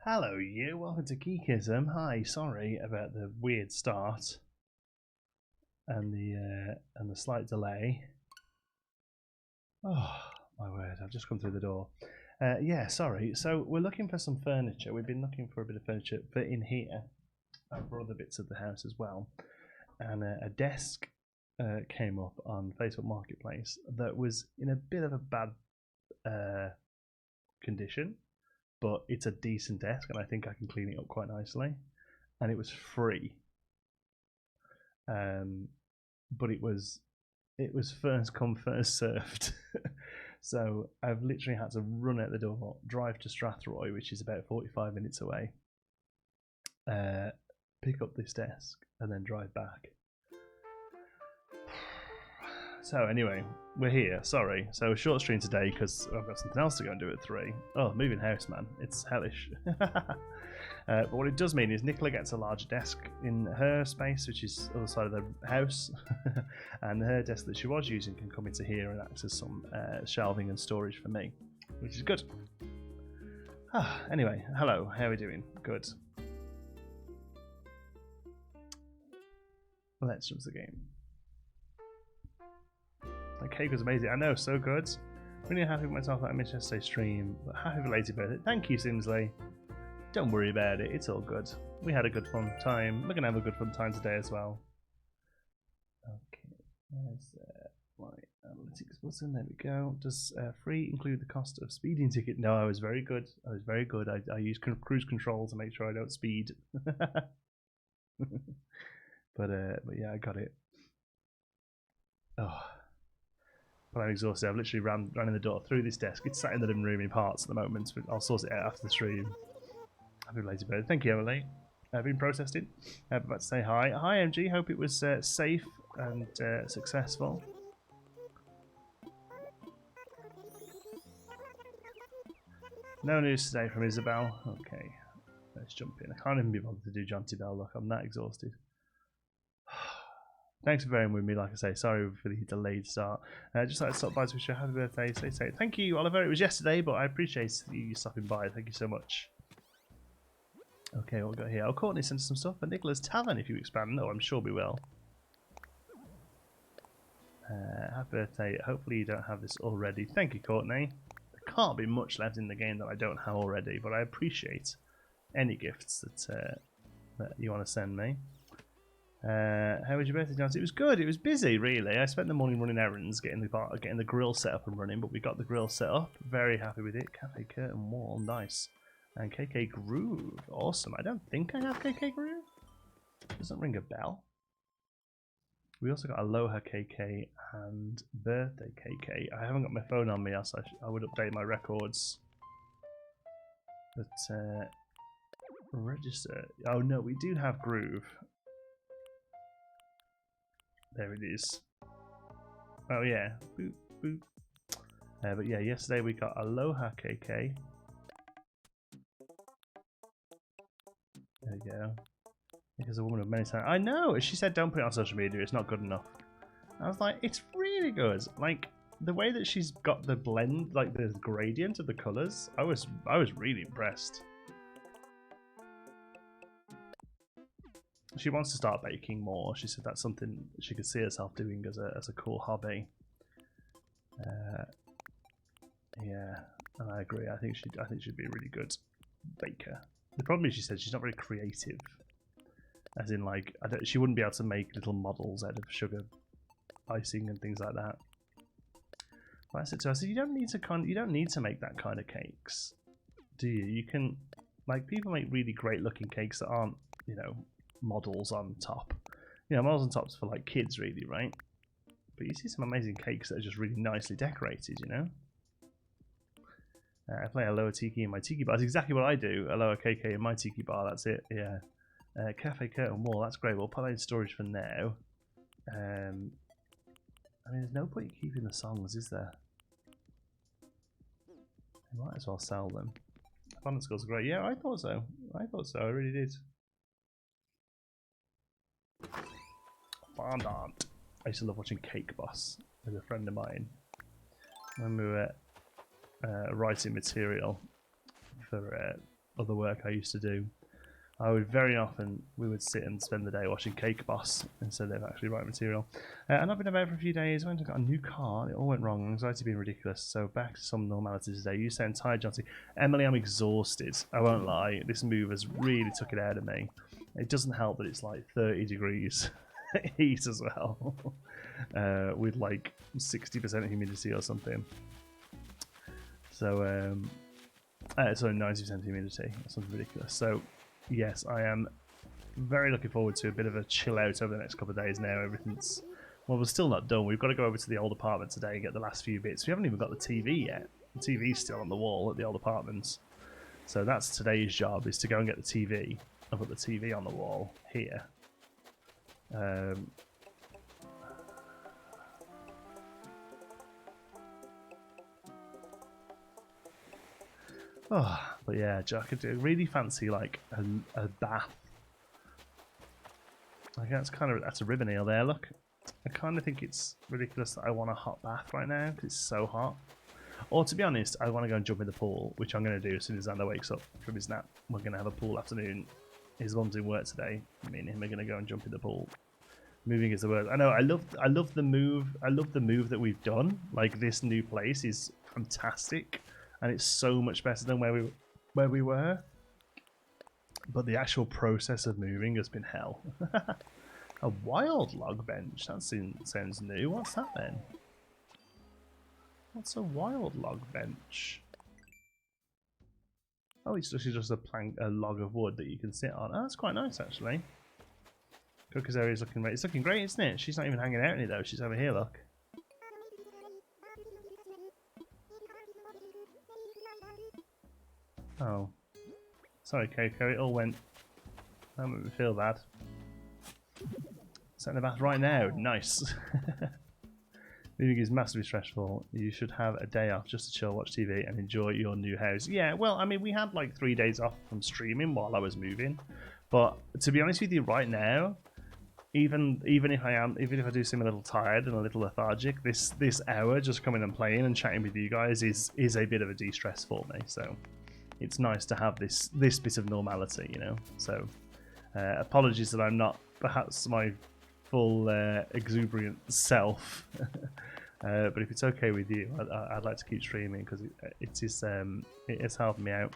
Hello you, welcome to Geekism. Hi, sorry about the weird start and the slight delay. Oh my word, I've just come through the door. Yeah, sorry. So we're looking for some furniture. We've been looking for a bit of furniture for in here and for other bits of the house as well. And a desk came up on Facebook Marketplace that was in a bit of a bad condition. But it's a decent desk, and I think I can clean it up quite nicely. And it was free, but it was first come first served. So I've literally had to run out the door, drive to Strathroy, which is about 45 minutes away, pick up this desk, and then drive back. So anyway, we're here. Sorry. So short stream today because I've got something else to go and do at 3. Oh, moving house, man. It's hellish. But what it does mean is Nicola gets a larger desk in her space, which is the other side of the house, and her desk that she was using can come into here and act as some shelving and storage for me, which is good. Anyway, hello. How are we doing? Good. Let's jump to the game. The cake was amazing. I know, so good. Really happy with myself that I missed yesterday's stream. But happy belated birthday. Thank you, Simsley. Don't worry about it. It's all good. We had a good fun time. We're gonna have a good fun time today as well. Okay, there's my analytics button. There we go. Does free include the cost of speeding ticket? No, I was very good. I was very good. I used cruise control to make sure I don't speed. but yeah, I got it. Oh. But I'm exhausted. I've literally ran in the door through this desk. It's sat in the living room in parts at the moment, but I'll sort it out after the stream. Happy belated birthday. Thank you, Emily. I've been processing. About to say hi. Hi, MG. Hope it was safe and successful. No news today from Isabel. Okay, let's jump in. I can't even be bothered to do Jonty Bell. Look, I'm that exhausted. Thanks for bearing with me, like I say. Sorry for the delayed start. Just like to stop by to wish you a happy birthday. Stay safe. Thank you, Oliver. It was yesterday, but I appreciate you stopping by. Thank you so much. Okay, what we got here? Oh, Courtney sent some stuff for Nicola's Tavern if you expand. Oh, I'm sure we will. Happy birthday. Hopefully you don't have this already. Thank you, Courtney. There can't be much left in the game that I don't have already, but I appreciate any gifts that you want to send me. How was your birthday, John? It was good. It was busy, really. I spent the morning running errands, getting the grill set up and running, but we got the grill set up. Very happy with it. Cafe curtain wall, nice. And KK Groove, awesome. I don't think I have KK Groove. Doesn't ring a bell. We also got Aloha KK and Birthday KK. I haven't got my phone on me, else I would update my records. But register. Oh no, we do have Groove. There it is. Oh yeah, boop boop. But yeah, yesterday we got Aloha KK. There you go. Because a woman of many times. I know. She said, "Don't put it on social media. It's not good enough." I was like, "It's really good." Like the way that she's got the blend, like the gradient of the colors. I was really impressed. She wants to start baking more. She said that's something she could see herself doing as a cool hobby. Yeah, and I agree. I think she'd be a really good baker. The problem is, she said she's not very creative. As in, like, she wouldn't be able to make little models out of sugar icing and things like that. But I said to her, you don't need to make that kind of cakes, do you? You can, like, people make really great looking cakes that aren't, you know, models on top. You know, models on top's for like kids, really, right? But you see some amazing cakes that are just really nicely decorated, you know. I play Aloha Tiki in my Tiki bar. That's exactly what I do. Aloha KK in my Tiki bar. That's it. Yeah. Cafe curtain wall. That's great. We'll put that in storage for now. I mean, there's no point in keeping the songs, is there? I might as well sell them. Fun scores are great. Yeah, I thought so. I really did. Fondant. I used to love watching Cake Boss with a friend of mine when we were writing material for other work I used to do, I would very often, we would sit and spend the day watching Cake Boss instead of actually writing material. And I've been about for a few days. I went and got a new car. It all went wrong. Anxiety being ridiculous. So back to some normality today. You sound tired, Johnson. Emily, I'm exhausted. I won't lie. This move has really took it out of me. It doesn't help that it's like 30 degrees heat as well. With like 60% humidity or something. So, sorry, 90% humidity. Something ridiculous. So, yes, I am very looking forward to a bit of a chill out over the next couple of days now. Everything's, well, we're still not done. We've got to go over to the old apartment today and get the last few bits. We haven't even got the TV yet. The TV's still on the wall at the old apartments. So that's today's job, is to go and get the TV. I'll put the TV on the wall here. Oh, but yeah, I could really fancy like a bath. Like that's a ribbon eel there. Look, I kind of think it's ridiculous that I want a hot bath right now because it's so hot. Or to be honest, I want to go and jump in the pool, which I'm going to do as soon as Xander wakes up from his nap. We're going to have a pool afternoon. His mum's in work today. Me and him are going to go and jump in the pool. Moving is the word. I know. I love the move. I love the move that we've done. Like, this new place is fantastic, and it's so much better than where we were. But the actual process of moving has been hell. A wild log bench. That sounds new. What's that then? What's a wild log bench? Oh, it's just a log of wood that you can sit on. Oh, that's quite nice, actually. Cooker's area is looking great. It's looking great, isn't it? She's not even hanging out in it, though. She's over here, look. Oh. Sorry, Coco. It all went... That made me feel bad. Set in the bath right now. Nice. Moving is massively stressful. You should have a day off just to chill, watch TV, and enjoy your new house. Yeah, well, I mean, we had like 3 days off from streaming while I was moving. But to be honest with you, right now, even if I do seem a little tired and a little lethargic, this hour just coming and playing and chatting with you guys is a bit of a de-stress for me. So it's nice to have this bit of normality, you know. So apologies that I'm not perhaps my full exuberant self. But if it's okay with you, I'd like to keep streaming because it is helping me out.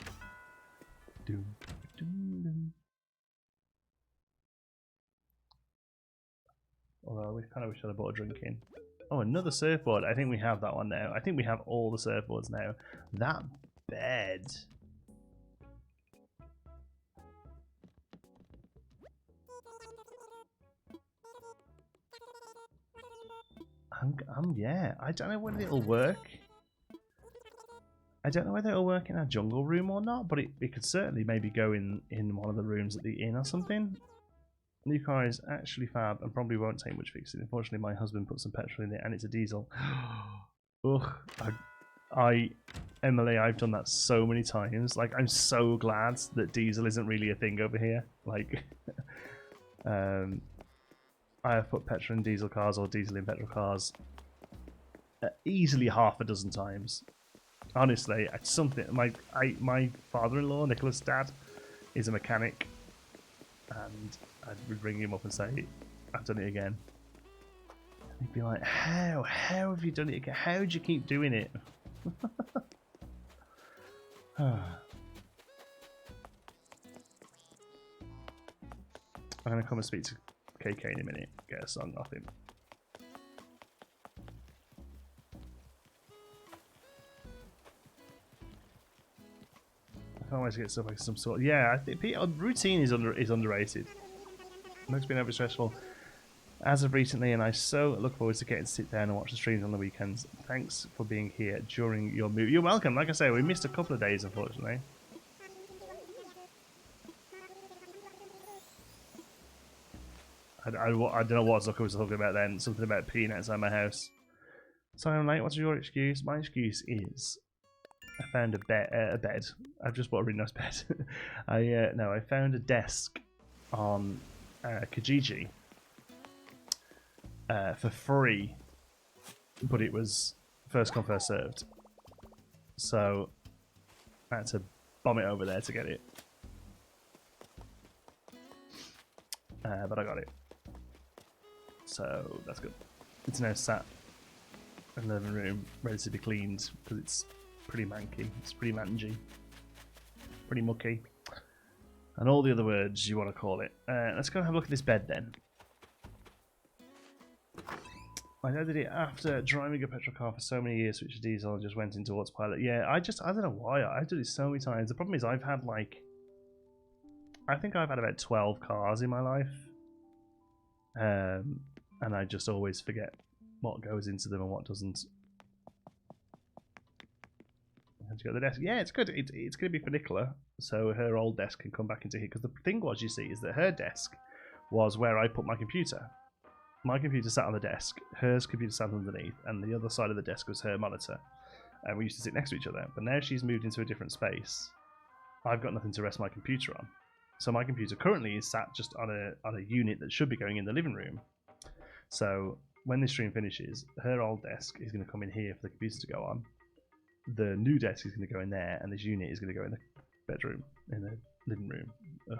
Although we kind of wish I'd have bought a drink in. Oh, another surfboard. I think we have that one now. I think we have all the surfboards now. That bed. Yeah, I don't know whether it'll work. I don't know whether it'll work in our jungle room or not, but it could certainly maybe go in one of the rooms at the inn or something. New car is actually fab and probably won't take much fixing. Unfortunately, my husband put some petrol in it and it's a diesel. Ugh, Emily, I've done that so many times. Like, I'm so glad that diesel isn't really a thing over here. Like, I have put petrol in diesel cars or diesel in petrol cars easily half a dozen times. Honestly, it's something. My father-in-law, Nicholas' dad, is a mechanic, and I would ring him up and say, "I've done it again." And he'd be like, "How? How have you done it again? How do you keep doing it?" I'm gonna come and speak to KK in a minute. Get a song off him. I can't wait to get stuff like some sort. Yeah, I think routine is underrated. It's been over stressful as of recently, and I so look forward to getting to sit down and watch the streams on the weekends. Thanks for being here during your move. You're welcome. Like I say, we missed a couple of days, unfortunately. I don't know what Zucker was talking about then. Something about peeing outside my house. Sorry I'm late. What's your excuse? My excuse is I found a bed. I've just bought a really nice bed. I found a desk on Kijiji for free, but it was first come first served. So I had to bomb it over there to get it. But I got it. So that's good. It's now sat in the living room, ready to be cleaned, because it's pretty manky. It's pretty mangy. Pretty mucky. And all the other words you want to call it. Let's go and have a look at this bed then. I did it after driving a petrol car for so many years, switched to diesel and just went into autopilot. Yeah, I don't know why. I did it so many times. The problem is I've had like, I think I've had about 12 cars in my life. And I just always forget what goes into them and what doesn't. How'd you get the desk? Yeah, it's good. It's going to be for Nicola, so her old desk can come back into here. Because the thing was, you see, is that her desk was where I put my computer. My computer sat on the desk, hers computer sat underneath, and the other side of the desk was her monitor. And we used to sit next to each other. But now she's moved into a different space. I've got nothing to rest my computer on. So my computer currently is sat just on a unit that should be going in the living room. So when this stream finishes, her old desk is going to come in here for the computer to go on. The new desk is going to go in there, and this unit is going to go in the bedroom, in the living room. Ugh.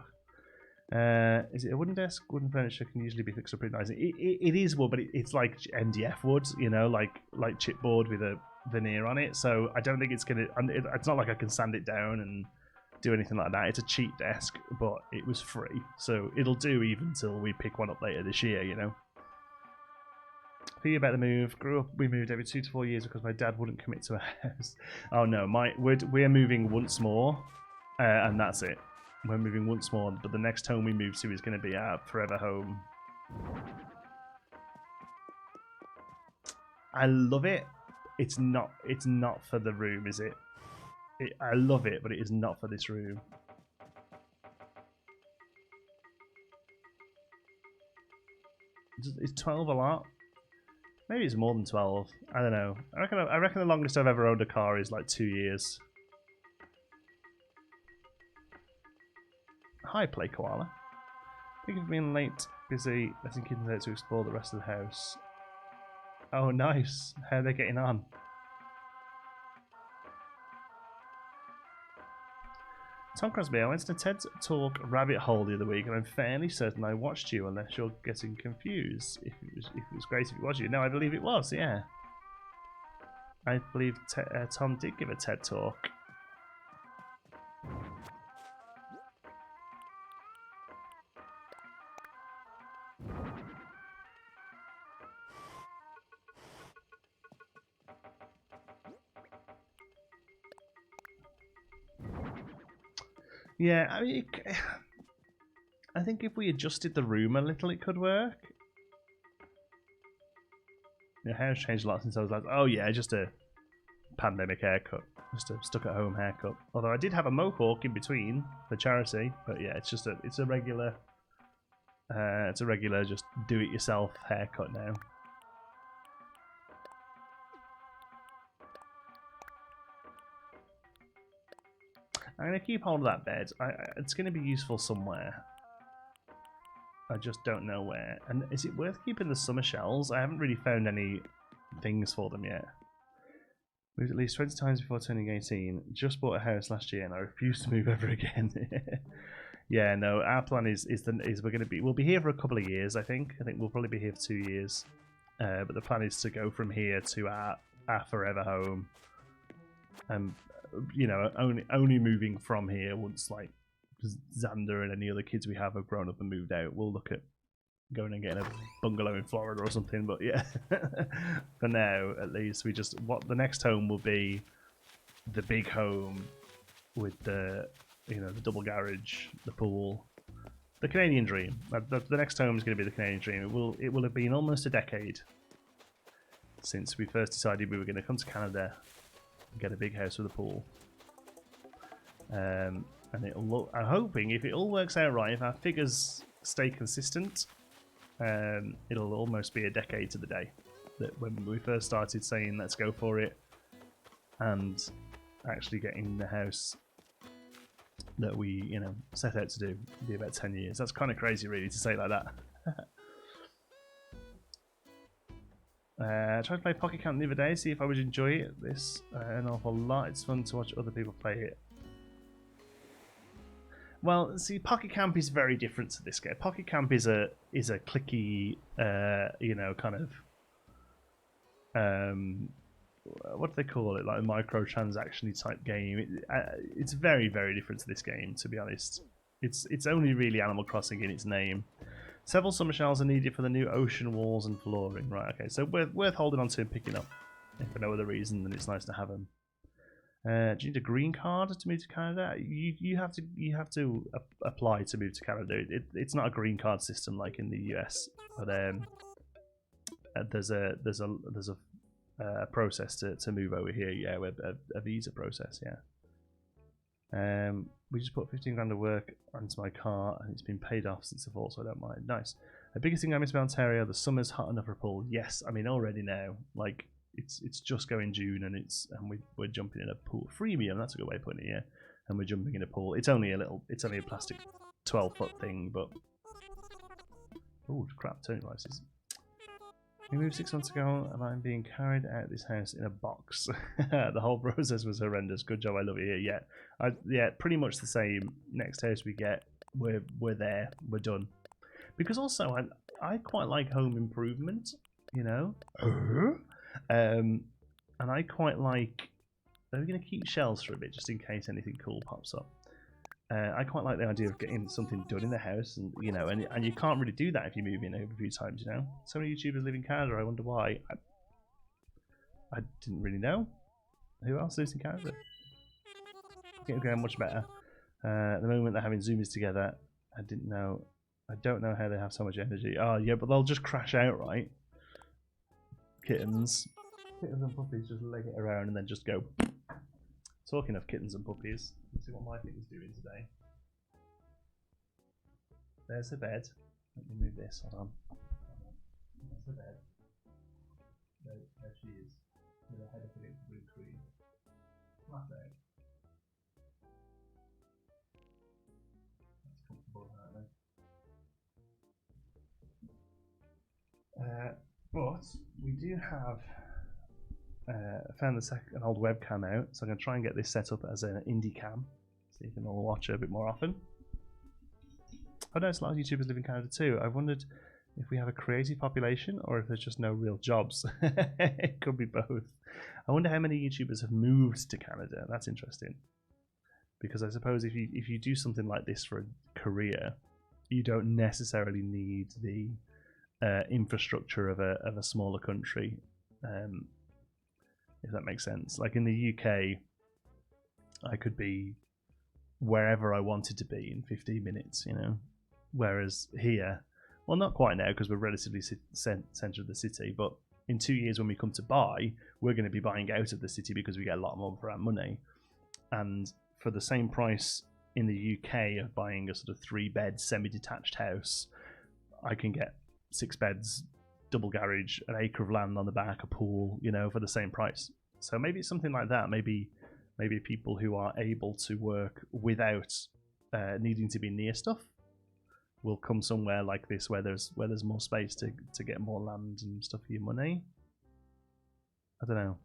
Is it a wooden desk? Wooden furniture can usually be fixed up pretty nice. It is wood, but it's like MDF wood, you know, like chipboard with a veneer on it. So I don't think it's gonna. It's not like I can sand it down and do anything like that. It's a cheap desk, but it was free, so it'll do even till we pick one up later this year, you know. Thinking about the move. Grew up, we moved every 2 to 4 years because my dad wouldn't commit to a house. Oh no, we're moving once more, and that's it. We're moving once more, but the next home we move to is going to be our forever home. I love it. It's not for the room, is it? I love it, but it is not for this room. Is 12 a lot? Maybe it's more than 12. I don't know. I reckon the longest I've ever owned a car is like 2 years. Hi, Play Koala. Think of being late, busy, letting kids out to explore the rest of the house. Oh, nice. How are they getting on? Tom Crosby, I went to the TED Talk rabbit hole the other week, and I'm fairly certain I watched you, unless you're getting confused. If it was great if it was you. No, I believe it was, yeah. I believe Tom did give a TED Talk. Yeah, I mean, I think if we adjusted the room a little, it could work. The hair's changed a lot since I was like, oh yeah, just a pandemic haircut, just a stuck-at-home haircut. Although I did have a mohawk in between for charity, but yeah, it's a regular just do-it-yourself haircut now. I'm going to keep hold of that bed. It's going to be useful somewhere. I just don't know where. And is it worth keeping the summer shells? I haven't really found any things for them yet. Moved at least 20 times before turning 18. Just bought a house last year and I refuse to move ever again. Yeah, no, our plan is we'll be here for a couple of years, I think. I think we'll probably be here for 2 years. But the plan is to go from here to our forever home. You know, only moving from here once like Xander and any other kids we have grown up and moved out. We'll look at going and getting a bungalow in Florida or something. But yeah, for now at least, what the next home will be, the big home with the the double garage, the pool, the Canadian dream. The next home is going to be the Canadian dream. It will have been almost a decade since we first decided we were going to come to Canada. Get a big house with a pool, and it'll look. I'm hoping if it all works out right, if our figures stay consistent, it'll almost be a decade to the day that when we first started saying let's go for it, and actually getting the house that we set out to do. It'll be about 10 years. That's kind of crazy, really, to say it like that. I tried to play Pocket Camp the other day, see if I would enjoy this an awful lot. It's fun to watch other people play it. Well, see, Pocket Camp is very different to this game. Pocket Camp is a clicky, you know, kind of what do they call it? Like a microtransaction type game. It's very, very different to this game, to be honest. It's only really Animal Crossing in its name. Several summer shells are needed for the new ocean walls and flooring. Right, okay, so worth holding on to and picking up. If for no other reason than it's nice to have them. Do you need a green card to move to Canada? You have to apply to move to Canada. It's not a green card system like in the US, but there's a process to move over here. Yeah, with a visa process. Yeah. We just put 15 grand of work onto my car and it's been paid off since the fall, so I don't mind. Nice. The biggest thing I miss about Ontario, the summer's hot enough for a pool. Yes, I mean already now. Like it's just going June and we're jumping in a pool. Freemium, that's a good way of putting it, yeah. And we're jumping in a pool. It's only a plastic 12-foot thing, but oh crap, turning devices. We moved 6 months ago and I'm being carried out of this house in a box. The whole process was horrendous. Good job, I love it here. Yeah, yeah, pretty much the same. Next house we get, we're there, we're done. Because also I quite like home improvement, you know. And I quite like. We're going to keep shells for a bit just in case anything cool pops up. I quite like the idea of getting something done in the house, and you know, and you can't really do that if you move in over a few times. You know, so many YouTubers live in Canada. I wonder why. I didn't really know. Who else lives in Canada? It's going much better. At the moment they're having zoomies together. I didn't know. I don't know how they have so much energy. Oh yeah, but they'll just crash out, right? Kittens and puppies just leg it around and then just go. Talking of kittens and puppies, let's see what my thing is doing today. There's the bed. Let me move this. Hold on. There's the bed. There she is. With her head up against the blue cream. Flat out. That's comfortable, apparently. But we do have. I found an old webcam out, so I'm going to try and get this set up as an indie cam, so you can all watch it a bit more often. I know a lot of YouTubers live in Canada too. I wondered if we have a crazy population or if there's just no real jobs. It could be both. I wonder how many YouTubers have moved to Canada. That's interesting, because I suppose if you do something like this for a career, you don't necessarily need the infrastructure of a smaller country. If that makes sense. Like in the UK, I could be wherever I wanted to be in 15 minutes, you know. Whereas here, well, not quite now because we're relatively centre of the city, but in 2 years when we come to buy, we're going to be buying out of the city because we get a lot more for our money. And for the same price in the UK of buying a sort of 3-bed semi-detached house, I can get 6 beds, double garage, an acre of land on the back, a pool, you know, for the same price. So maybe it's something like that. Maybe people who are able to work without needing to be near stuff will come somewhere like this where there's more space to get more land and stuff for your money. I don't know.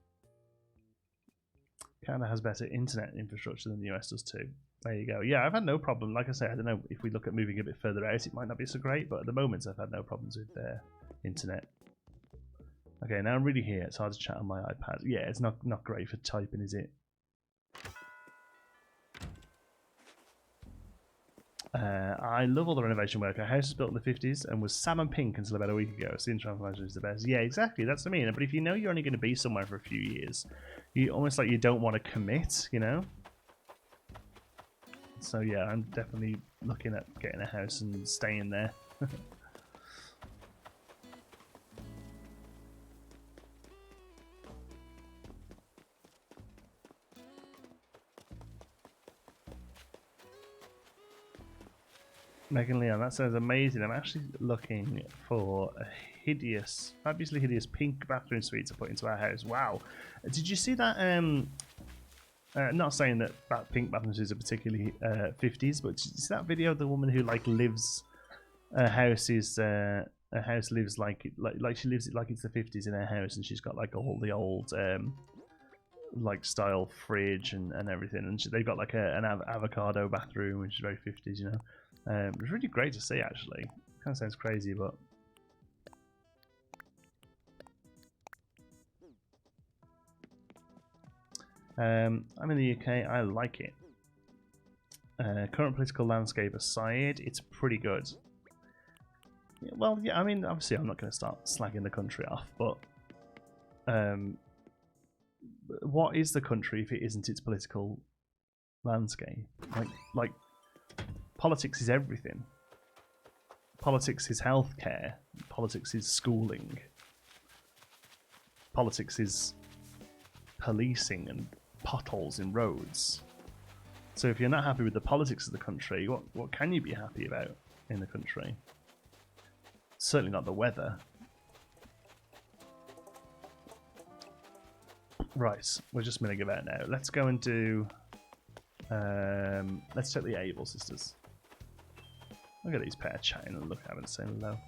Canada has better internet infrastructure than the US does too. There you go. Yeah, I've had no problem. Like I say, I don't know if we look at moving a bit further out, it might not be so great, but at the moment I've had no problems with internet. Okay, now I'm really here. It's hard to chat on my iPad. Yeah, it's not great for typing, is it? I love all the renovation work. Our house was built in the 50s and was salmon pink until about a week ago. Seeing transformation is the best. Yeah, exactly. That's what I mean. But if you know you're only going to be somewhere for a few years, you almost like you don't want to commit, you know? So yeah, I'm definitely looking at getting a house and staying there. Megan Leon, that sounds amazing. I'm actually looking for a fabulously hideous pink bathroom suite to put into our house. Wow. Did you see that? Not saying that pink bathroom suites are particularly 50s, but did you see that video of the woman who like lives, her house lives like she lives it like it's the 50s in her house, and she's got like all the old like style fridge and everything, and they've got like an avocado bathroom, which is very 50s, you know. It was really great to see, actually. Kind of sounds crazy, but I'm in the UK. I like it. Current political landscape aside, it's pretty good. Yeah, well, yeah, I mean, obviously I'm not going to start slagging the country off, but what is the country if it isn't its political landscape? Like politics is everything. Politics is healthcare. Politics is schooling. Politics is policing and potholes in roads. So if you're not happy with the politics of the country, what can you be happy about in the country? Certainly not the weather. Right, we're just going to give out now. Let's go and do... let's check the Able sisters. Look at these pair chatting and look at them saying hello.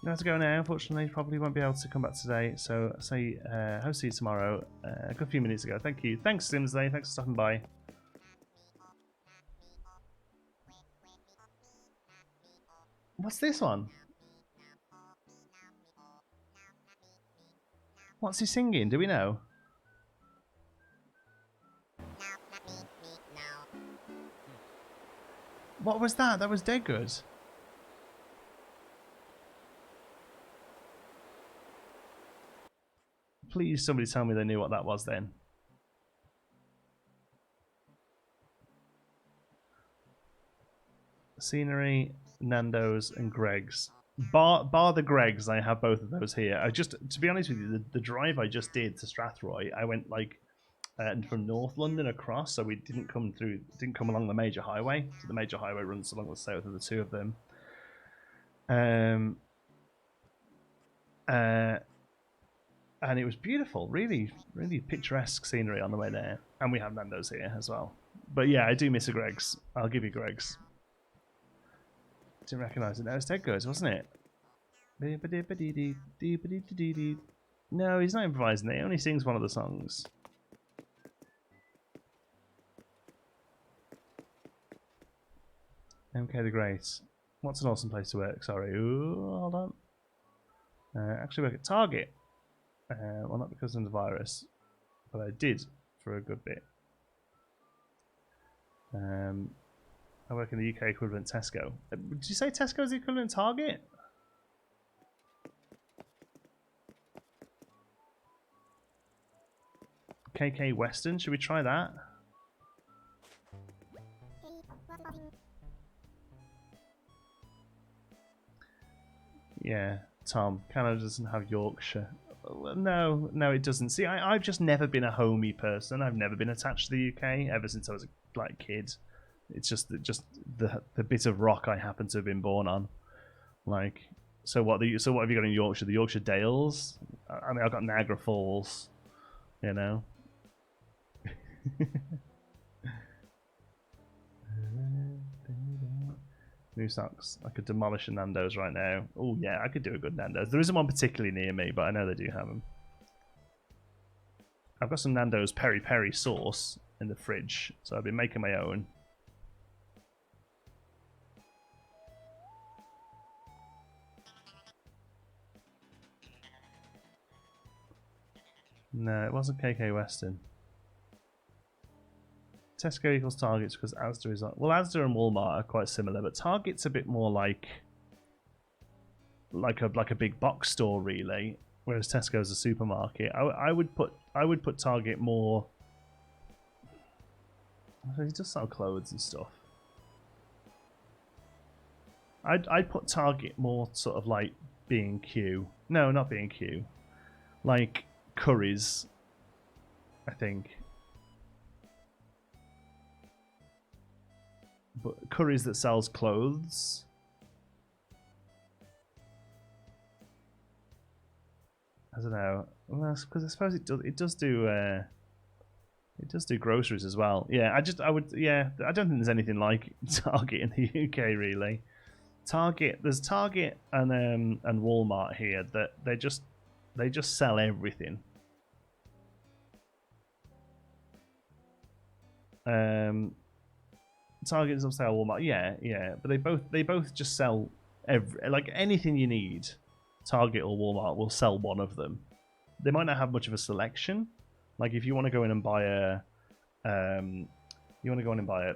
You have to go now, unfortunately. Probably won't be able to come back today. So say, hope to see you tomorrow. A good few minutes ago. Thank you. Thanks, Simsley. Thanks for stopping by. What's this one? What's he singing? Do we know? What was that? That was dead good. Please, somebody tell me they knew what that was then. Scenery, Nando's, and Greg's. Bar the Greg's, I have both of those here. To be honest with you, the drive I just did to Strathroy, I went like from North London across, so we didn't come along the major highway. So the major highway runs along the south of the two of them. And it was beautiful, really, really picturesque scenery on the way there. And we have Nando's here as well. But yeah, I do miss a Greg's. I'll give you Greg's. Didn't recognise it. That was dead good, wasn't it? No, he's not improvising. He only sings one of the songs. MK the Great. What's an awesome place to work? Sorry. Ooh, hold on. Actually work at Target. Well, not because of the virus, but I did for a good bit. I work in the UK equivalent Tesco. Did you say Tesco is the equivalent Target? KK Western, should we try that? Yeah, Tom, Canada doesn't have Yorkshire. No, it doesn't. See, I've just never been a homey person. I've never been attached to the UK ever since I was a kid. It's just the bit of rock I happen to have been born on. Like, so what have you got in Yorkshire? The Yorkshire Dales? I mean, I've got Niagara Falls. You know. New socks. I could demolish a Nando's right now. Oh yeah, I could do a good Nando's. There isn't one particularly near me, but I know they do have them. I've got some Nando's peri peri sauce in the fridge, so I've been making my own. No, it wasn't KK Western. Tesco equals Targets because Asda is... Well, Asda and Walmart are quite similar, but Target's a bit more like a big box store, really, whereas Tesco's a supermarket. I would put Target more... He does sell clothes and stuff. I'd put Target more sort of like B&Q. No, not B&Q. Like Currys, I think. But Currys that sells clothes. I don't know. Well, because I suppose it does do groceries as well. Yeah, I don't think there's anything like Target in the UK there's Target and Walmart here that They just sell everything. Target's on sale, Walmart. Yeah, but they both just sell like anything you need. Target or Walmart will sell one of them. They might not have much of a selection. Like if you want to go in and buy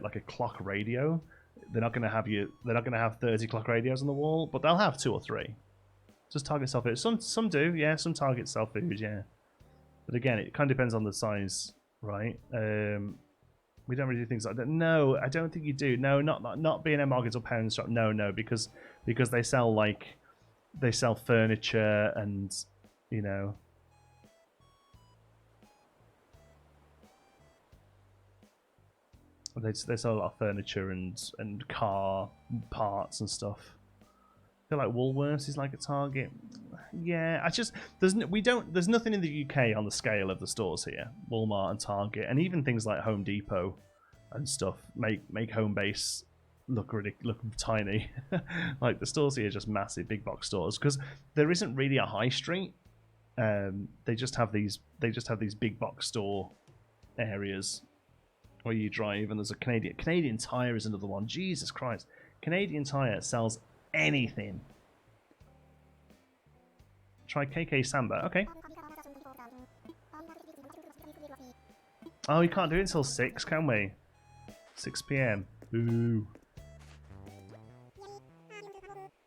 like a clock radio, they're not going to have 30 clock radios on the wall, but they'll have 2 or 3. Just Target sell food. Some do, yeah. Some Target sell food, yeah. But again, it kind of depends on the size, right? We don't really do things like that. No, I don't think you do. No, not B&M Markets or Pound Shop. No, because they sell furniture and, you know. They sell a lot of furniture and car parts and stuff. I feel like Woolworths is like a Target. Yeah, there's nothing in the UK on the scale of the stores here. Walmart and Target, and even things like Home Depot and stuff make home base look tiny. Like the stores here are just massive big box stores because there isn't really a high street. They just have these big box store areas where you drive, and there's a Canadian Tire is another one. Jesus Christ, Canadian Tire sells anything. Try KK Samba. Okay. Oh, we can't do it until 6, can we? 6 PM. Ooh.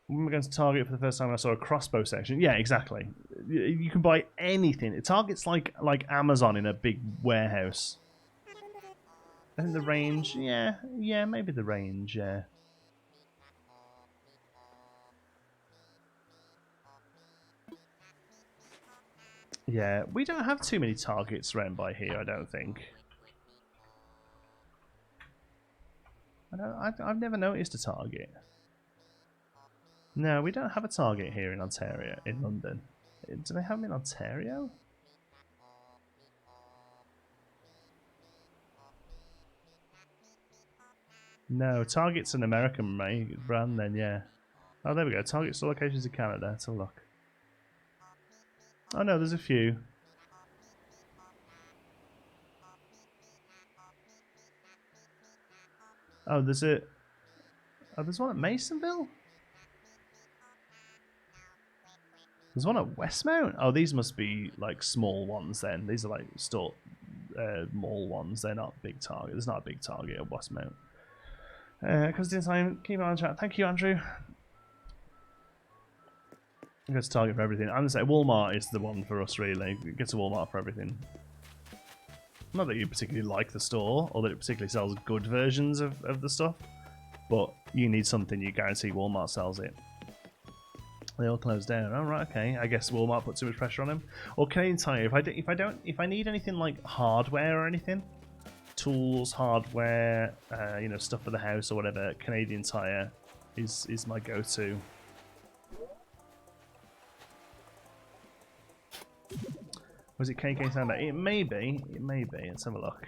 When we were going to Target for the first time, I saw a crossbow section. Yeah, exactly. You can buy anything. Target's like Amazon in a big warehouse. I think the range, yeah, maybe the range, yeah. Yeah, we don't have too many Targets around by here, I don't think. I've never noticed a Target. No, we don't have a Target here in Ontario, in London. Do they have them in Ontario? No, Target's an American brand then, yeah. Oh, there we go. Target's the locations in Canada. Let's have a look. Oh no, there's a few. Oh, there's one at Masonville? There's one at Westmount? Oh, these must be like small ones then. These are like small ones. They're not big Target. There's not a big Target at Westmount. Because this time, keep on chat. Thank you, Andrew. I go to Target for everything. I'm going to say Walmart is the one for us, really. Get to Walmart for everything. Not that you particularly like the store, or that it particularly sells good versions of the stuff, but you need something, you guarantee Walmart sells it. They all closed down. Oh, right, okay. I guess Walmart put too much pressure on them. Or Canadian Tire. If I need anything like hardware or anything, tools, hardware, you know, stuff for the house or whatever, Canadian Tire is my go-to. Was it KK Samba? It may be. Let's have a look.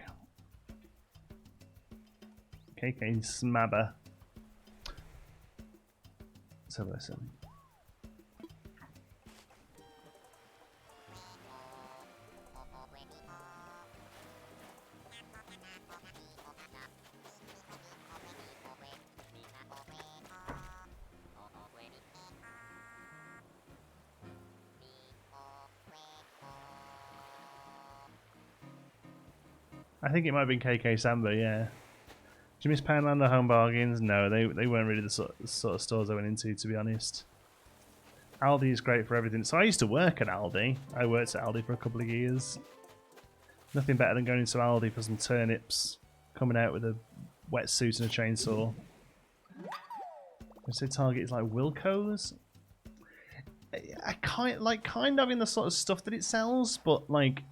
KK Smabber. Let's have a listen. I think it might have been KK Samba, yeah. Did you miss Poundland or Home Bargains? No, they weren't really the sort of stores I went into, to be honest. Aldi is great for everything. So I used to work at Aldi. I worked at Aldi for a couple of years. Nothing better than going into Aldi for some turnips, coming out with a wetsuit and a chainsaw. I say Target is like Wilco's. I kind of in the sort of stuff that it sells, but like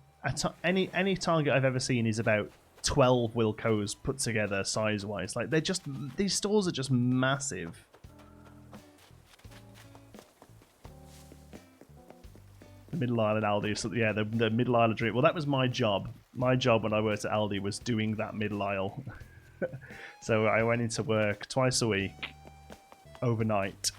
any Target I've ever seen is about 12 Wilco's put together size-wise. Like these stores are just massive. The Middle Island Aldi, so yeah, the Middle Island drink. Well, that was my job. My job when I worked at Aldi was doing that middle aisle. So I went into work twice a week, overnight,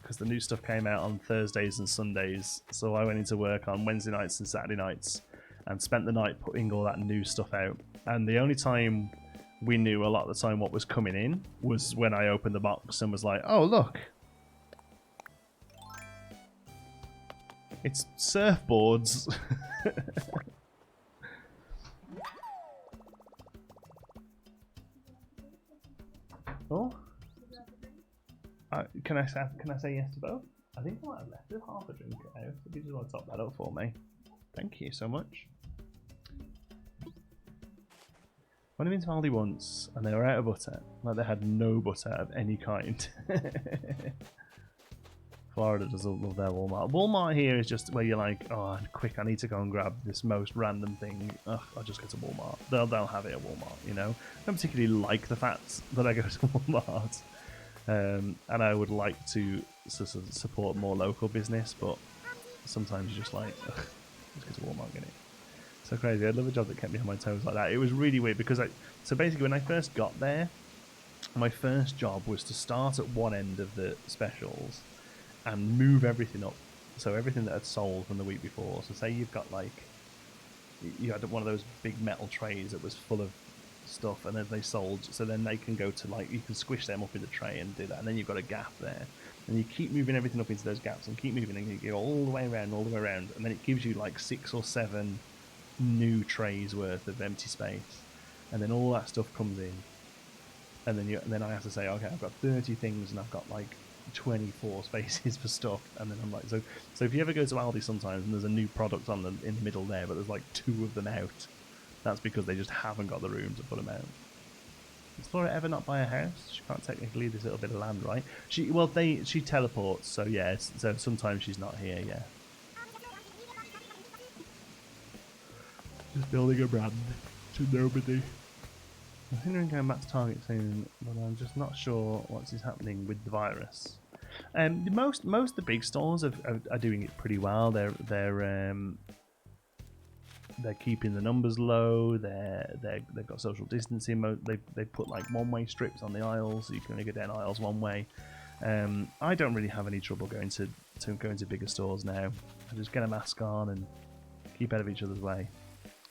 because the new stuff came out on Thursdays and Sundays. So I went into work on Wednesday nights and Saturday nights and spent the night putting all that new stuff out. And the only time we knew a lot of the time what was coming in was when I opened the box and was like, oh, look. It's surfboards. Oh. Can I say yes to both? I think I might have left half a drink out. If you just want to top that up for me. Thank you so much. When I've been to Aldi once and they were out of butter, like they had no butter of any kind. Florida does love their Walmart. Walmart here is just where you're like, oh, quick, I need to go and grab this most random thing. Ugh, I'll just go to Walmart. They'll have it at Walmart, you know. I don't particularly like the fact that I go to Walmart. And I would like to support more local business, but sometimes you're just like, ugh, just go to Walmart, get it. So crazy. I love a job that kept me on my toes like that. It was really weird because so basically when I first got there, my first job was to start at one end of the specials and move everything up. So everything that had sold from the week before. So say you've got like, you had one of those big metal trays that was full of stuff and then they sold. So then they can go to like, you can squish them up in the tray and do that. And then you've got a gap there. And you keep moving everything up into those gaps and keep moving and you go all the way around, all the way around. And then it gives you like 6 or 7 new trays worth of empty space. And then all that stuff comes in. And then I have to say, okay, I've got 30 things and I've got like 24 spaces for stuff, and then I'm like, so if you ever go to Aldi sometimes and there's a new product on them in the middle there, but there's like 2 of them out, that's because they just haven't got the room to put them out. Does Flora ever not buy a house? She can't technically leave this little bit of land, right? She teleports, so yeah, so sometimes she's not here, yeah. Just building a brand to nobody. I think they're going back to Target soon, but I'm just not sure what's happening with the virus. Most of the big stores are doing it pretty well. They're keeping the numbers low. They've got social distancing. They put like one-way strips on the aisles, so you can only go down aisles one way. I don't really have any trouble going to bigger stores now. I just get a mask on and keep out of each other's way.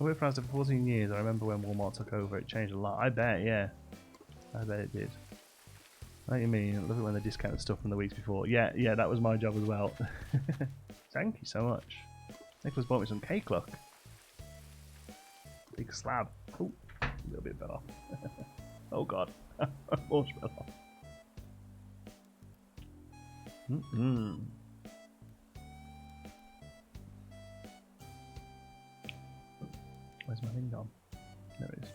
I worked for Asda for 14 years. I remember when Walmart took over, it changed a lot. I bet, yeah. I bet it did. What do you mean? I love it when they discounted stuff from the weeks before. Yeah, that was my job as well. Thank you so much. Nicholas bought me some cake, look. Big slab. Oh, a little bit better. Oh god. Marshmallow. Where's my thing gone? There it is.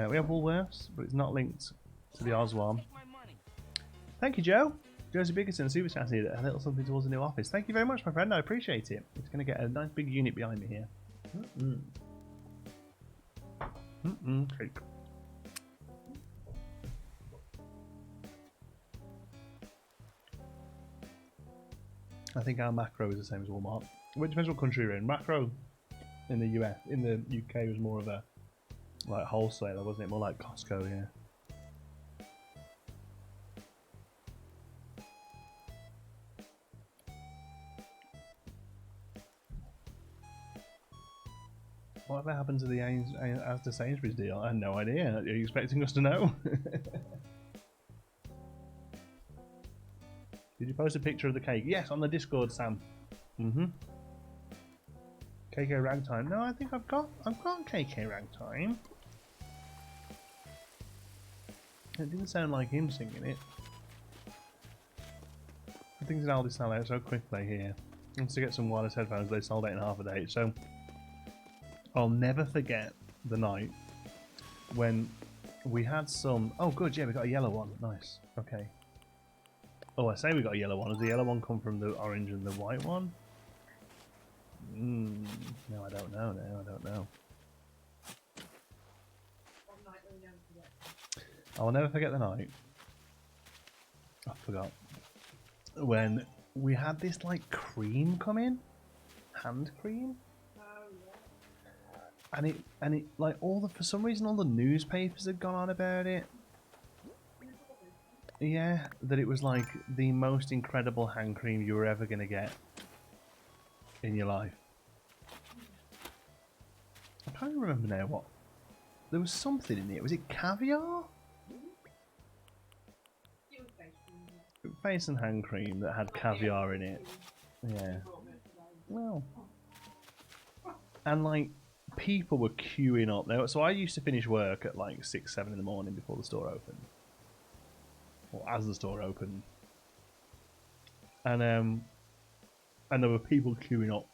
We have Woolworths, but it's not linked to the Oz one. Thank you, Joe. Josie Bickerson, super chat here. A little something towards the new office. Thank you very much, my friend. I appreciate it. It's going to get a nice big unit behind me here. Cake. I think our macro is the same as Walmart. Which depends what country you're in. Macro in the US, in the UK was more of a like wholesaler, wasn't it? More like Costco, yeah. Whatever happened to the Asda Sainsbury's deal? I had no idea. Are you expecting us to know? Did you post a picture of the cake? Yes, on the Discord, Sam. KK Ragtime. No, I think I've got KK Ragtime. It didn't sound like him singing it. I think it's Aldi sell out so quickly here. Once to get some wireless headphones, they sold out in half a day. So I'll never forget the night when we had some. Oh, good, yeah, we got a yellow one. Nice. Okay. Oh, I say we got a yellow one. Does the yellow one come from the orange and the white one? No, I don't know. No, I don't know. I'll never forget the night. I forgot. When we had this like cream come in, hand cream. And it like for some reason all the newspapers had gone on about it. Yeah, that it was like the most incredible hand cream you were ever going to get in your life. I can't remember now what. There was something in it. Was it caviar? Face and hand cream that had caviar in it. Yeah. Well. And like, people were queuing up there. So I used to finish work at like 6, 7 in the morning before the store opened. Or as the store opened. And there were people queuing up.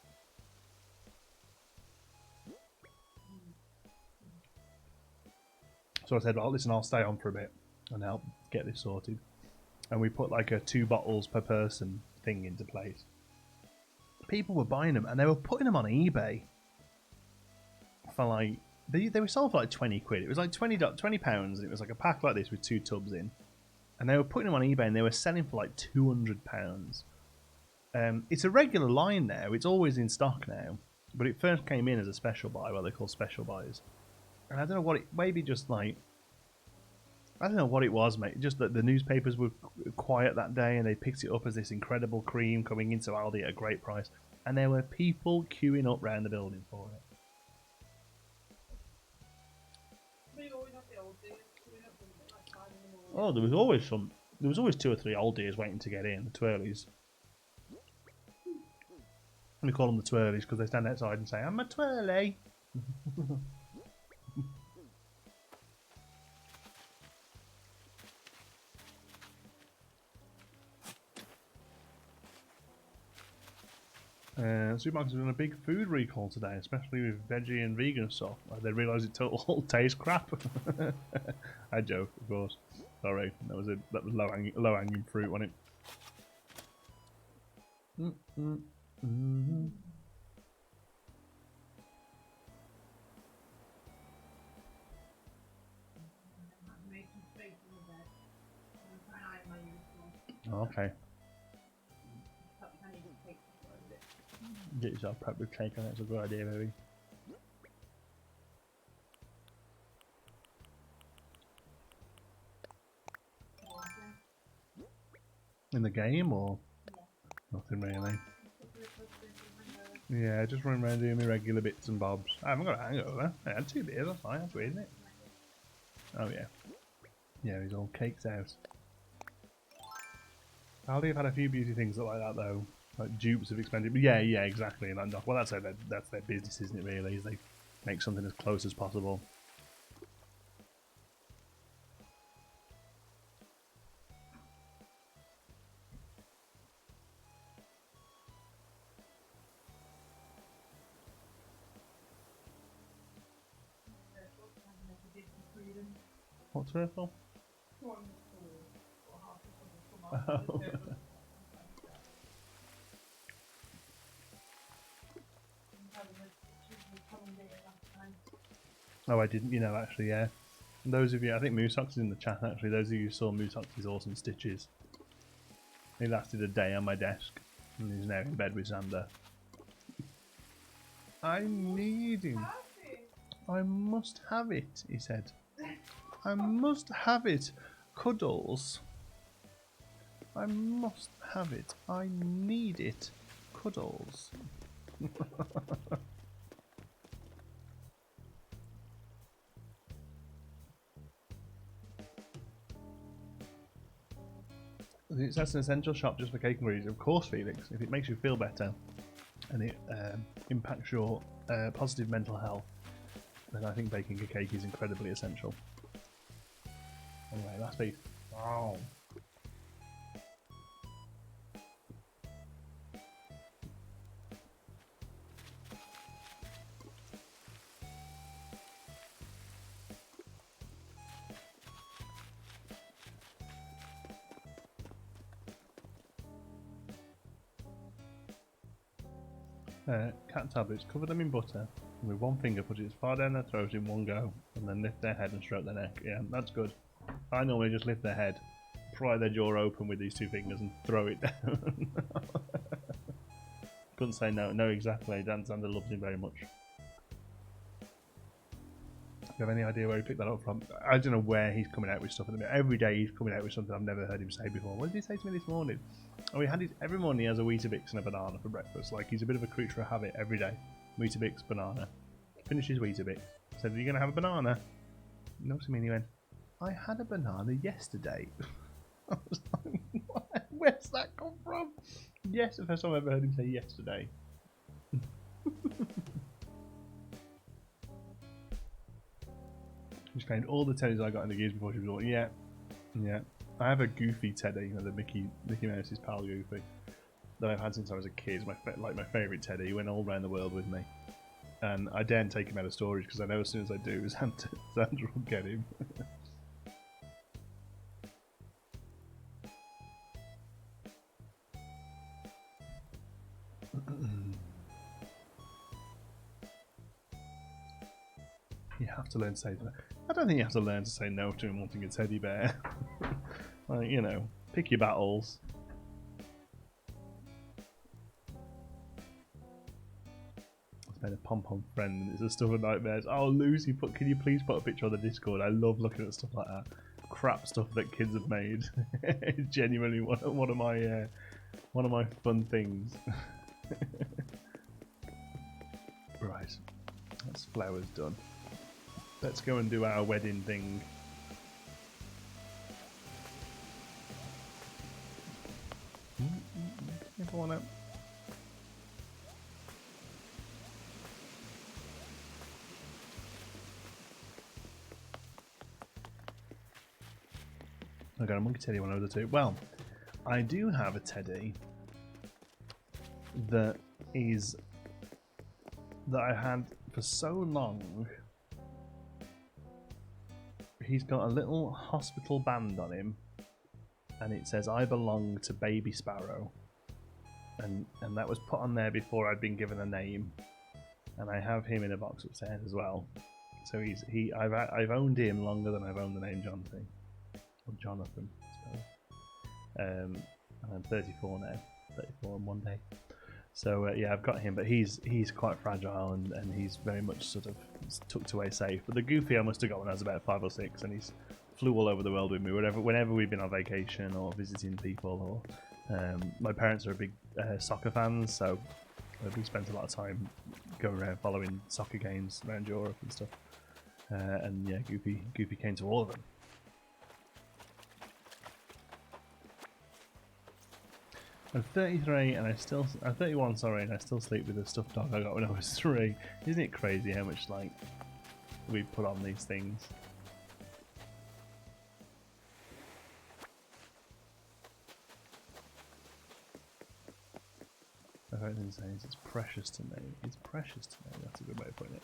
So I said, well, listen, I'll stay on for a bit and help get this sorted. And we put like a 2 bottles per person thing into place. People were buying them and they were putting them on eBay for like, they were sold for like 20 quid. It was like 20 pounds, and it was like a pack like this with 2 tubs in. And they were putting them on eBay and they were selling for like £200. It's a regular line now. It's always in stock now. But it first came in as a special buy, what they call special buys. And I don't know what it, maybe just like, I don't know what it was, mate. Just that the newspapers were quiet that day and they picked it up as this incredible cream coming into Aldi at a great price. And there were people queuing up round the building for it. Oh, there was always 2 or 3 Aldi's waiting to get in, the twirlies. We call them the twirlies because they stand outside and say, I'm a twirly. Supermarkets are doing a big food recall today, especially with veggie and vegan stuff. They realise it all tastes crap. I joke, of course. Sorry, that was low hanging fruit, wasn't it? Oh, okay. Get yourself prepped with cake, and that's a good idea, maybe. In the game, or nothing really? Yeah, just running around doing my regular bits and bobs. I haven't got a hangover. I had 2 beers, that's fine, that's weird, isn't it? Oh yeah. Yeah, he's all caked out. Aldi have had a few beauty things like that though. Like dupes of expensive. Yeah, exactly. And well, that's their business, isn't it? Really, is they make something as close as possible. What's purple? Oh. Oh, I didn't, actually, yeah. And those of you, I think Moosox is in the chat, actually. Those of you who saw Moosox's awesome stitches. He lasted a day on my desk, and he's now in bed with Xander. I need him. I must have it, he said. I must have it. Cuddles. I must have it. I need it. Cuddles. That's an essential shop just for cake ingredients. Of course, Felix. If it makes you feel better and it impacts your positive mental health, then I think baking a cake is incredibly essential. Anyway, last piece. Wow. Cat tablets, cover them in butter, and with one finger put it as far down their throat in one go, and then lift their head and stroke their neck. Yeah, that's good. I normally just lift their head, pry their jaw open with these 2 fingers and throw it down. Couldn't say no, exactly. Dan Sander loves him very much. you have any idea where he picked that up from? I don't know where he's coming out with stuff at the minute. Every day he's coming out with something I've never heard him say before. What did he say to me this morning? Oh, every morning he has a Weetabix and a banana for breakfast. Like, he's a bit of a creature of habit every day. Weetabix, banana. Finishes Weetabix. I said, are you going to have a banana? He looked at me and he went, I had a banana yesterday. I was like, what? Where's that come from? Yes, the first time I've ever heard him say yesterday. She claimed all the teddies I got in the gears before she was like, yeah. I have a Goofy teddy, the Mickey Mouse's pal Goofy, that I've had since I was a kid. It's my favourite teddy. He went all around the world with me. And I daren't take him out of storage because I know as soon as I do, Sandra will get him. You have to learn to say no. I don't think you have to learn to say no to him wanting a teddy bear. Like, you know, pick your battles. I've made a pom-pom friend and it's a stuff of nightmares. Oh, Lucy, can you please put a picture on the Discord? I love looking at stuff like that. Crap stuff that kids have made. It's genuinely one of my fun things. Right, that's flowers done. Let's go and do our wedding thing. Come on out. I got a monkey teddy when I was a 2. Well, I do have a teddy that I had for so long. He's got a little hospital band on him, and it says "I belong to Baby Sparrow," and that was put on there before I'd been given a name, and I have him in a box upstairs as well. So I've owned him longer than I've owned the name Jonathan, or Jonathan. And I'm 34 now, 34 in one day. So yeah, I've got him, but he's quite fragile and he's very much sort of tucked away safe. But the Goofy I must have got when I was about 5 or 6, and he's flew all over the world with me whenever we've been on vacation or visiting people. Or my parents are big soccer fans, so we spent a lot of time going around following soccer games around Europe and stuff. And yeah, Goofy came to all of them. I'm 33 and I'm 31, sorry, and I still sleep with a stuffed dog I got when I was 3. Isn't it crazy how much like we put on these things? I've heard him say it's precious to me. It's precious to me. That's a good way of putting it.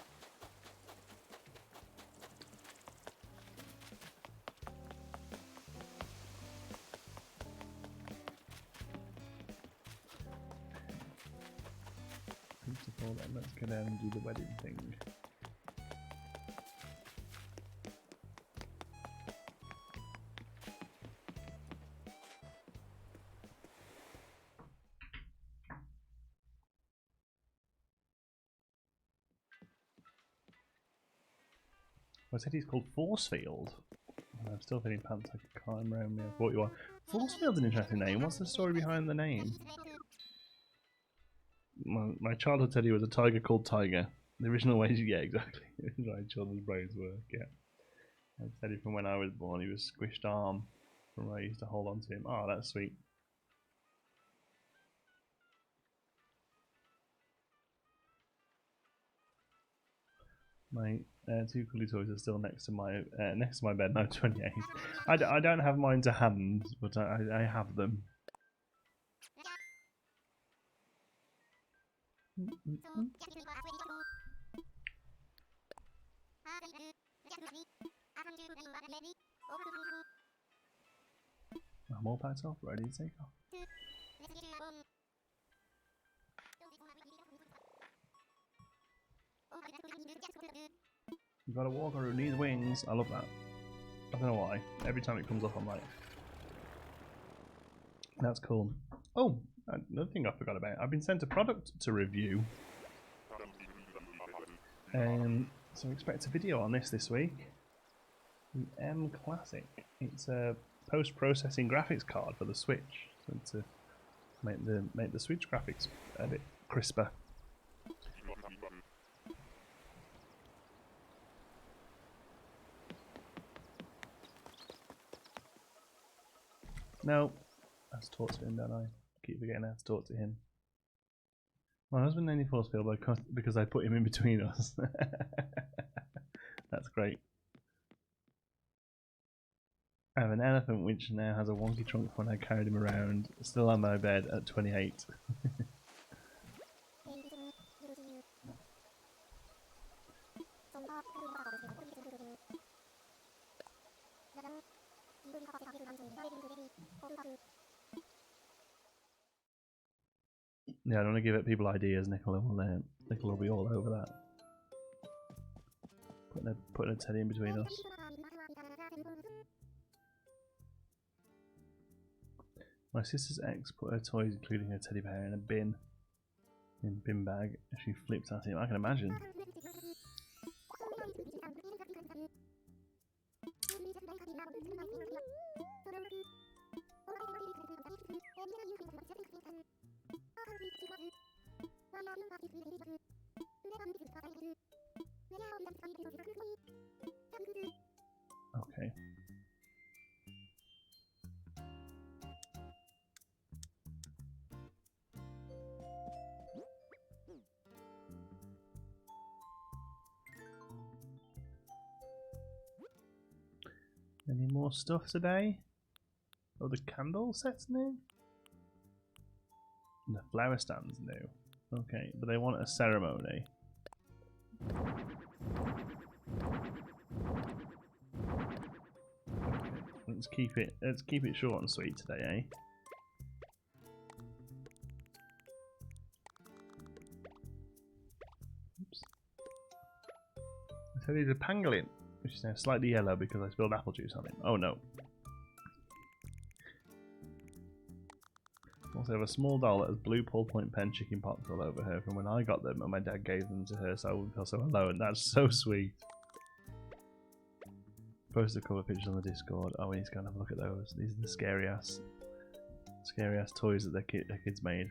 Let's go down and do the wedding thing. I said he's called Forcefield. I'm still feeling pants like a climb around me. I thought you were. Forcefield's an interesting name. What's the story behind the name? My childhood teddy was a tiger called Tiger. The original ways, yeah, exactly. Right, children's brains work, yeah. I teddy from when I was born, he was squished arm from where I used to hold on to him. Oh, that's sweet. My 2 coolie toys are still next to my bed. No, 28. I don't have mine to hand, but I have them. I'm all packed off, ready to take off. You got a walker who needs wings. I love that. I don't know why. Every time it comes up, I'm like, that's cool. Oh, another thing I forgot about. I've been sent a product to review. So expect a video on this week. The M Classic. It's a post-processing graphics card for the Switch, so to make the Switch graphics a bit crisper. No, I have to talk to him, don't I? Keep forgetting I have to talk to him. My husband only force field because I put him in between us. That's great. I have an elephant which now has a wonky trunk when I carried him around, still on my bed at 28. Yeah, I don't want to give it people ideas. Nicola will be all over that. Putting a teddy in between us. My sister's ex put her toys, including her teddy bear, in a bin bag. She flipped at him. I can imagine. Okay. Any more stuff today? Oh, the candle set's new? And the flower stand's new. Okay, but they want a ceremony. Okay, let's keep it short and sweet today, eh? Oops. I said he's a pangolin, which is now slightly yellow because I spilled apple juice on him. Oh no. Also have a small doll that has blue ballpoint pen chicken pox all over her from when I got them and my dad gave them to her, so I wouldn't feel so alone. That's so sweet. Post a couple of pictures on the Discord. Oh, we need to go and have a look at those. These are the scary ass toys that their kids made.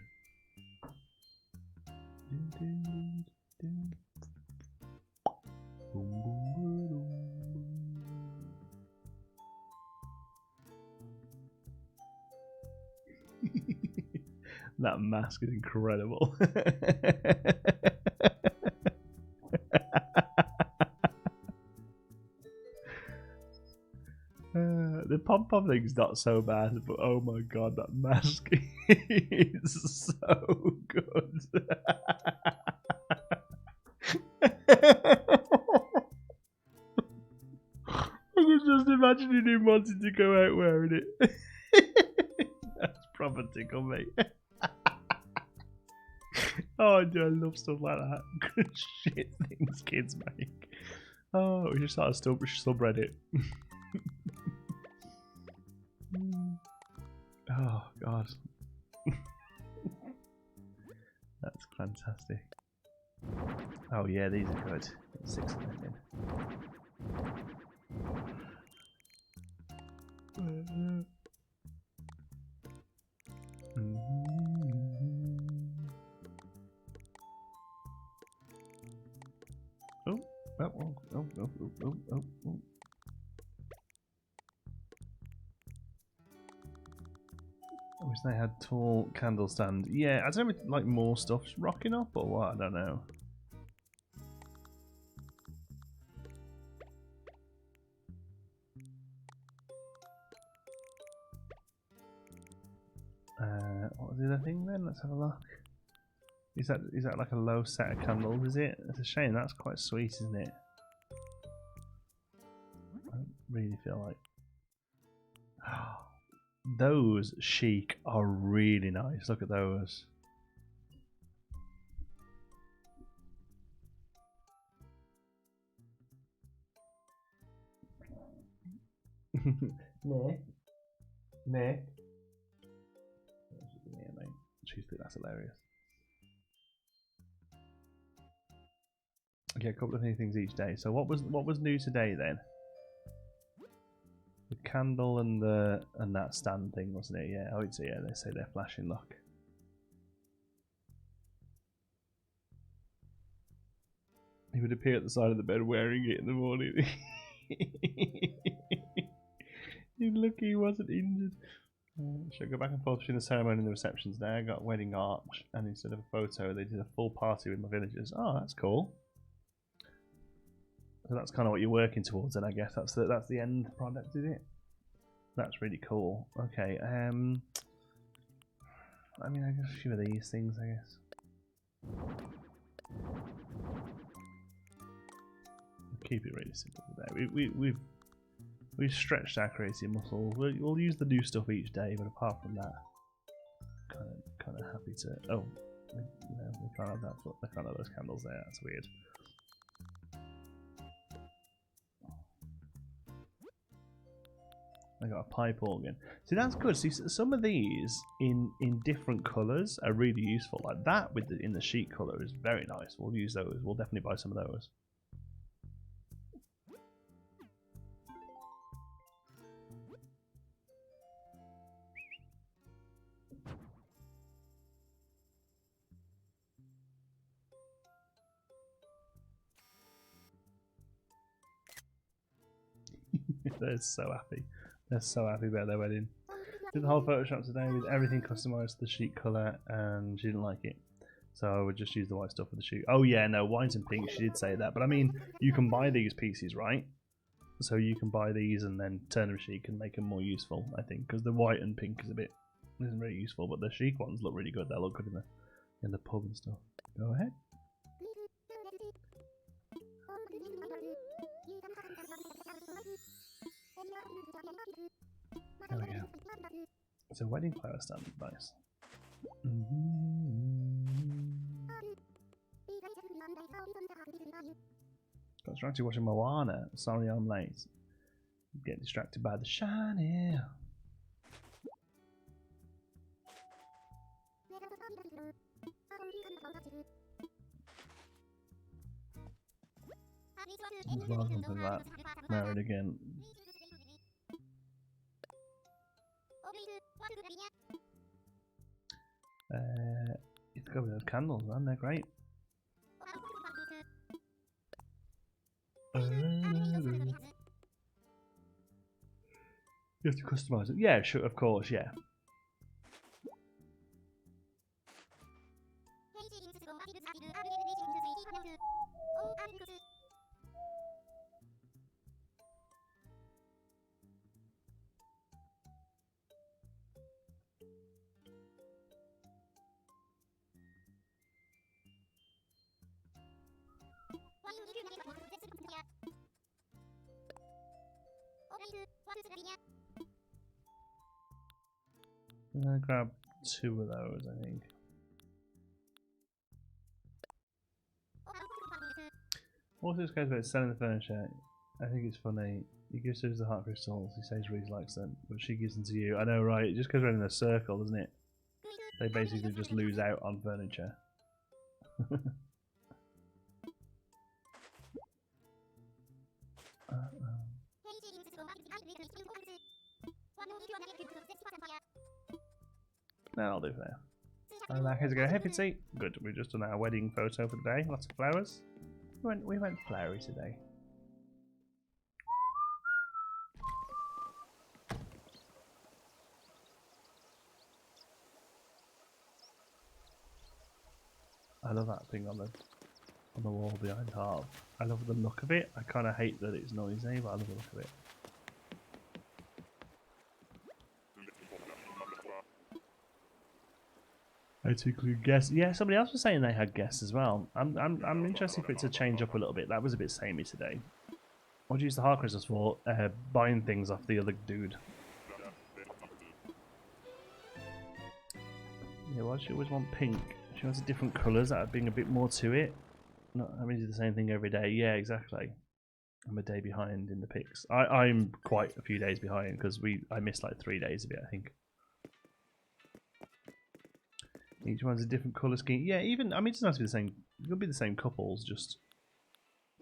That mask is incredible. The pom-pom thing's not so bad, but oh my god, that mask is so good. I was just imagining him wanting to go out wearing it. That's proper tickle, mate. Oh, I love stuff like that. Good shit things kids make. Oh, we just started subreddit. Oh god. That's fantastic. Oh yeah, these are good. 6 of them in. Oh. I wish they had tall candle stand. Yeah, I don't know if like more stuff's rocking up or what, I don't know. What was the other thing then? Let's have a look. Is that like a low set of candles, is it? It's a shame, that's quite sweet, isn't it? I don't really feel like... Those chic are really nice. Look at those. Nick. She's think that's hilarious. Okay, a couple of new things each day. So what was new today then? The candle and that stand thing, wasn't it? Yeah. Oh, it's yeah. They say they're flashing luck. He would appear at the side of the bed wearing it in the morning. He's lucky he wasn't injured. Should I go back and forth between the ceremony and the reception today? I got a wedding arch, and instead of a photo, they did a full party with my villagers. Oh, that's cool. So that's kind of what you're working towards, and I guess that's the end product, is it? That's really cool. Okay. I mean, I guess a few of these things, I guess. Keep it really simple today. We've stretched our creative muscles. We'll use the new stuff each day, but apart from that, kind of happy to. Oh, we can't have that. We can't have those candles there. That's weird. I got a pipe organ. See, that's good. See, some of these in different colours are really useful. Like that with in the sheet colour is very nice. We'll use those. We'll definitely buy some of those. They're so happy. They're so happy about their wedding. Did the whole Photoshop today with everything customised to the sheet colour, and she didn't like it. So I would just use the white stuff for the sheet. Oh yeah, no, white and pink, she did say that. But I mean, you can buy these pieces, right? So you can buy these and then turn them chic and make them more useful, I think. Because the white and pink isn't very useful, but the chic ones look really good. They'll look good in the pub and stuff. Go ahead. There we go. It's a wedding flower stand, nice. Got distracted watching Moana. Sorry I'm late. Get distracted by the shiny. Welcome to that. Married again. It's got those candles, man. They're great. You have to customize it. Yeah, sure, of course, yeah. I'm gonna grab 2 of those, I think. Also, this guy's about selling the furniture. I think it's funny. He gives Suze the heart crystals. He says Reese likes them, but she gives them to you. I know, right? It just goes around in a circle, doesn't it? They basically just lose out on furniture. No, I'll do for now. And now here's a go. Hey, Fitzy. Good. We've just done our wedding photo for the day. Lots of flowers. We went flowery today. I love that thing on the wall behind Harv. I love the look of it. I kind of hate that it's noisy, but I love the look of it. I to include guests. Yeah, somebody else was saying they had guests as well. I'm interested for it to change up a little bit. That was a bit samey today. What do you use the heart crystals for? Buying things off the other dude. Yeah, why does she always want pink? She wants different colours. That would bring a bit more to it. Not having to do the same thing every day. Yeah, exactly. I'm a day behind in the pics. I'm quite a few days behind because I missed like 3 days of it, I think. Each one's a different colour scheme. Yeah, even, I mean, it doesn't have to be the same. It could be the same couples, just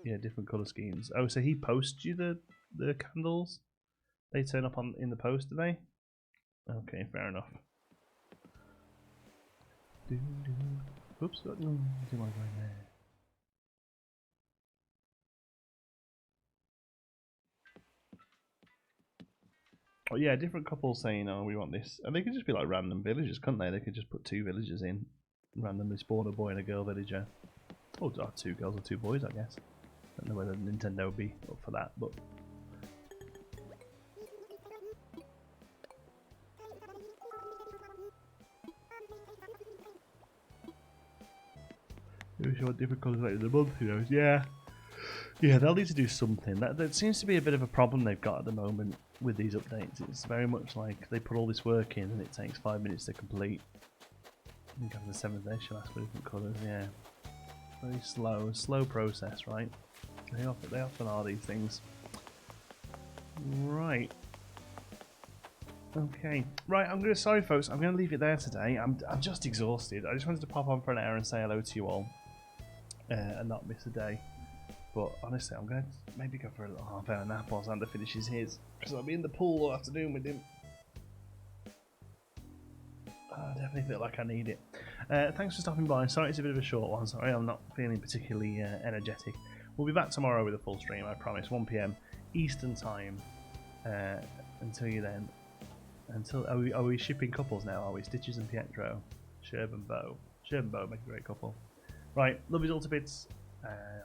Yeah, different colour schemes. Oh, so he posts you the candles? They turn up in the post, do they? Okay, fair enough. Oops, no, I didn't want to go in there. Oh yeah, different couples saying, "Oh, we want this," and they could just be like random villagers, couldn't they? They could just put 2 villagers in, randomly spawn a boy and a girl villager. Oh, 2 girls or 2 boys, I guess. I don't know whether Nintendo would be up for that, but maybe what different colours later in the month, who knows? Yeah. Yeah, they'll need to do something. That seems to be a bit of a problem they've got at the moment with these updates. It's very much like they put all this work in and it takes 5 minutes to complete. I think after the 7th day she'll ask for different colours, yeah. Very slow process, right? They often are these things. Right. Okay. Right, sorry folks, I'm gonna leave it there today. I'm just exhausted. I just wanted to pop on for an hour and say hello to you all. And not miss a day. But honestly, I'm going to maybe go for a little half-hour nap while Xander finishes his, because I'll be in the pool all afternoon with him. I definitely feel like I need it. Thanks for stopping by. Sorry it's a bit of a short one. Sorry I'm not feeling particularly energetic. We'll be back tomorrow with a full stream, I promise. 1 PM Eastern time. Until you then. Are we shipping couples now? Are we? Stitches and Pietro. Sherb and Bo. Sherb and Bo make a great couple. Right, love you all to bits.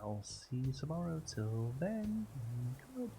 I'll see you tomorrow. Till then, good.